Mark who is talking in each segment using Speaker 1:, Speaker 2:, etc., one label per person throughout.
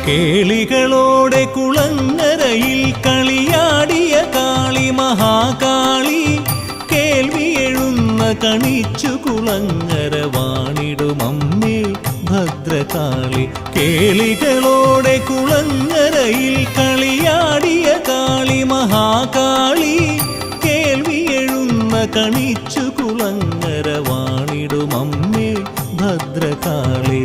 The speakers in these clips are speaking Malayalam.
Speaker 1: കേളികളോടെ കുളങ്ങരയിൽ കളിയാടിയ കാളി മഹാകാളി കേൾവിയെഴുന്ന കണിച്ചു കുളങ്ങര വാണിടുമമ്മേ ഭദ്രകാളി. കേളികളോടെ കുളങ്ങരയിൽ കളിയാടിയ കാളി മഹാകാളി കേൾവിയെഴുന്ന കണിച്ചു കുളങ്ങര വാണിടുമമ്മേ ഭദ്രകാളി.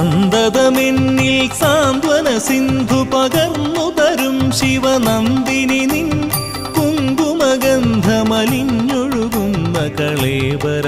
Speaker 1: സന്തതമെന്നിൽ സാന്ത്വന സിന്ധു പകർന്നു തരും ശിവനന്ദിനി നിൻ കുങ്കുമഗന്ധമലിഞ്ഞൊഴുകുന്ന കളേബര